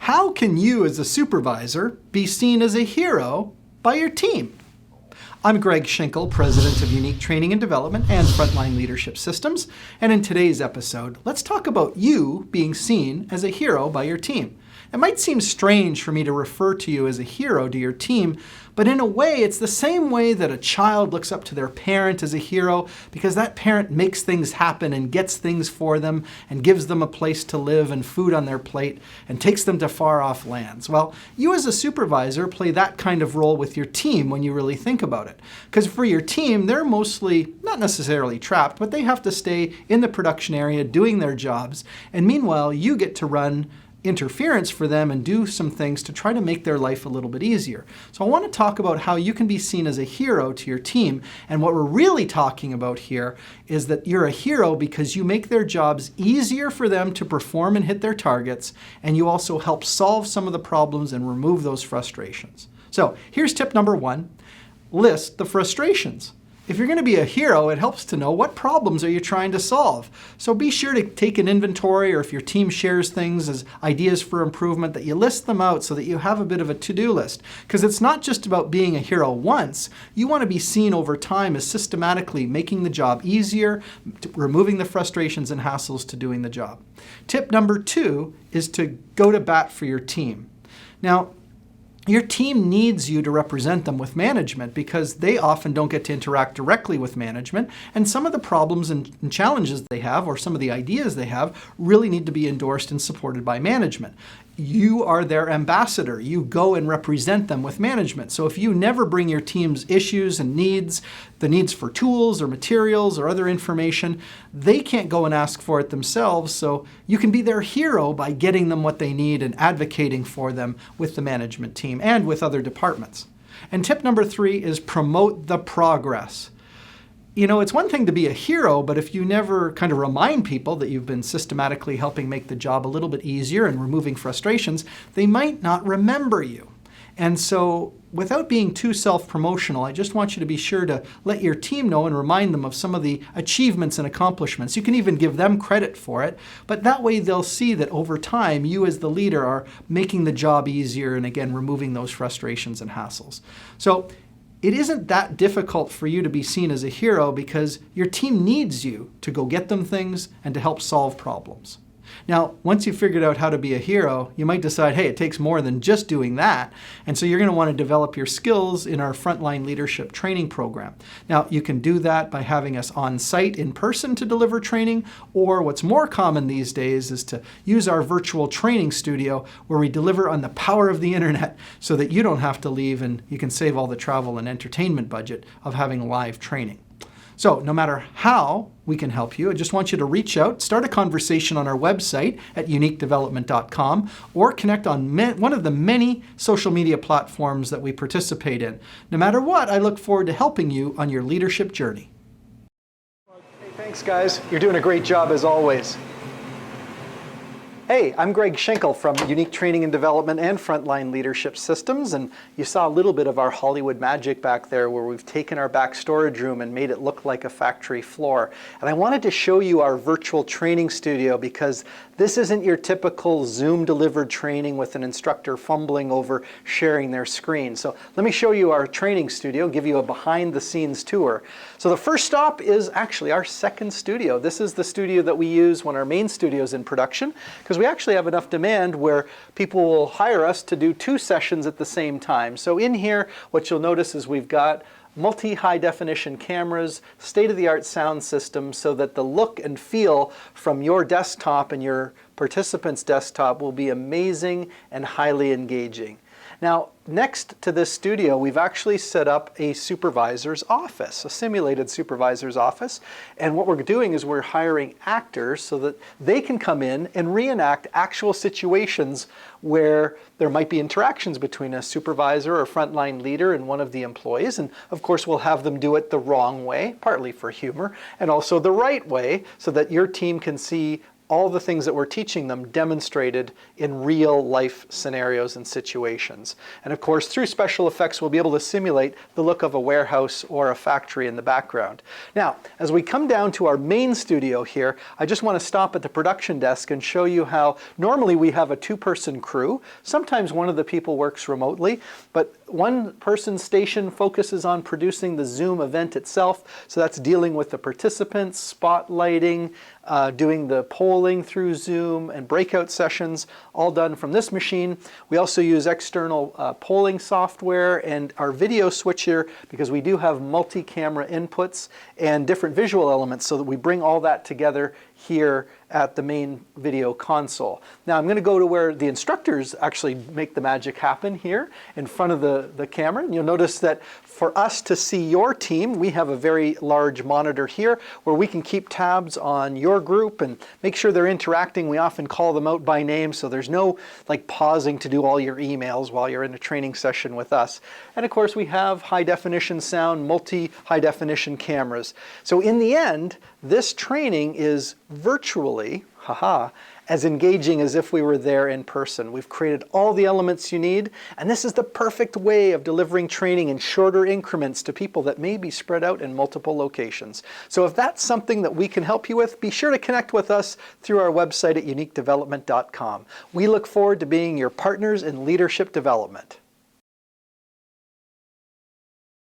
How can you as a supervisor be seen as a hero by your team? I'm Greg Schinkel, President of Unique Training and Development and Frontline Leadership Systems, and in today's episode, let's talk about you being seen as a hero by your team. It might seem strange for me to refer to you as a hero to your team, but in a way, it's the same way that a child looks up to their parent as a hero because that parent makes things happen and gets things for them and gives them a place to live and food on their plate and takes them to far-off lands. Well, you as a supervisor play that kind of role with your team when you really think about it. Because for your team, they're mostly, not necessarily trapped, but they have to stay in the production area doing their jobs. And meanwhile, you get to run interference for them and do some things to try to make their life a little bit easier. So I want to talk about how you can be seen as a hero to your team. And what we're really talking about here is that you're a hero because you make their jobs easier for them to perform and hit their targets, and you also help solve some of the problems and remove those frustrations. So here's tip number one: list the frustrations. If you're going to be a hero, it helps to know what problems are you trying to solve. So be sure to take an inventory, or if your team shares things as ideas for improvement, that you list them out so that you have a bit of a to-do list. Because it's not just about being a hero once. You want to be seen over time as systematically making the job easier, removing the frustrations and hassles to doing the job. Tip number two is to go to bat for your team. Now, your team needs you to represent them with management because they often don't get to interact directly with management, and some of the problems and challenges they have, or some of the ideas they have, really need to be endorsed and supported by management. You are their ambassador. You go and represent them with management. So if you never bring your team's issues and needs, the needs for tools or materials or other information, they can't go and ask for it themselves. So you can be their hero by getting them what they need and advocating for them with the management team and with other departments. And tip number three is promote the progress. You know, it's one thing to be a hero, but if you never kind of remind people that you've been systematically helping make the job a little bit easier and removing frustrations, they might not remember you. And so without being too self-promotional, I just want you to be sure to let your team know and remind them of some of the achievements and accomplishments. You can even give them credit for it, but that way they'll see that over time, you as the leader are making the job easier and again, removing those frustrations and hassles. So it isn't that difficult for you to be seen as a hero because your team needs you to go get them things and to help solve problems. Now, once you've figured out how to be a hero, you might decide, hey, it takes more than just doing that. And so you're going to want to develop your skills in our Frontline Leadership Training Program. Now, you can do that by having us on site in person to deliver training, or what's more common these days is to use our virtual training studio where we deliver on the power of the internet so that you don't have to leave and you can save all the travel and entertainment budget of having live training. So no matter how we can help you, I just want you to reach out, start a conversation on our website at uniquedevelopment.com, or connect on one of the many social media platforms that we participate in. No matter what, I look forward to helping you on your leadership journey. Hey, thanks guys. You're doing a great job as always. Hey, I'm Greg Schinkel from Unique Training and Development and Frontline Leadership Systems, and you saw a little bit of our Hollywood magic back there where we've taken our back storage room and made it look like a factory floor. And I wanted to show you our virtual training studio because this isn't your typical Zoom-delivered training with an instructor fumbling over sharing their screen. So let me show you our training studio, give you a behind-the-scenes tour. So the first stop is actually our second studio. This is the studio that we use when our main studio is in production, because we actually have enough demand where people will hire us to do 2 sessions at the same time. So in here, what you'll notice is we've got multi-high definition cameras, state-of-the-art sound system, so that the look and feel from your desktop and your participant's desktop will be amazing and highly engaging. Now, next to this studio, we've actually set up a supervisor's office, a simulated supervisor's office. And what we're doing is we're hiring actors so that they can come in and reenact actual situations where there might be interactions between a supervisor or frontline leader and one of the employees. And of course, we'll have them do it the wrong way, partly for humor, and also the right way so that your team can see all the things that we're teaching them demonstrated in real life scenarios and situations. And of course, through special effects, we'll be able to simulate the look of a warehouse or a factory in the background. Now, as we come down to our main studio here, I just want to stop at the production desk and show you how normally we have a two-person crew. Sometimes one of the people works remotely, but one person's station focuses on producing the Zoom event itself. So that's dealing with the participants, spotlighting, doing the polling through Zoom, and breakout sessions, all done from this machine. We also use external polling software and our video switcher, because we do have multi-camera inputs and different visual elements, so that we bring all that together here at the main video console. Now I'm going to go to where the instructors actually make the magic happen, here in front of the camera. And you'll notice that for us to see your team, we have a very large monitor here where we can keep tabs on your group and make sure they're interacting. We often call them out by name, so there's no like pausing to do all your emails while you're in a training session with us. And of course we have high definition sound, multi-high definition cameras. So in the end, this training is virtually, as engaging as if we were there in person. We've created all the elements you need, and this is the perfect way of delivering training in shorter increments to people that may be spread out in multiple locations. So if that's something that we can help you with, be sure to connect with us through our website at uniquedevelopment.com. We look forward to being your partners in leadership development.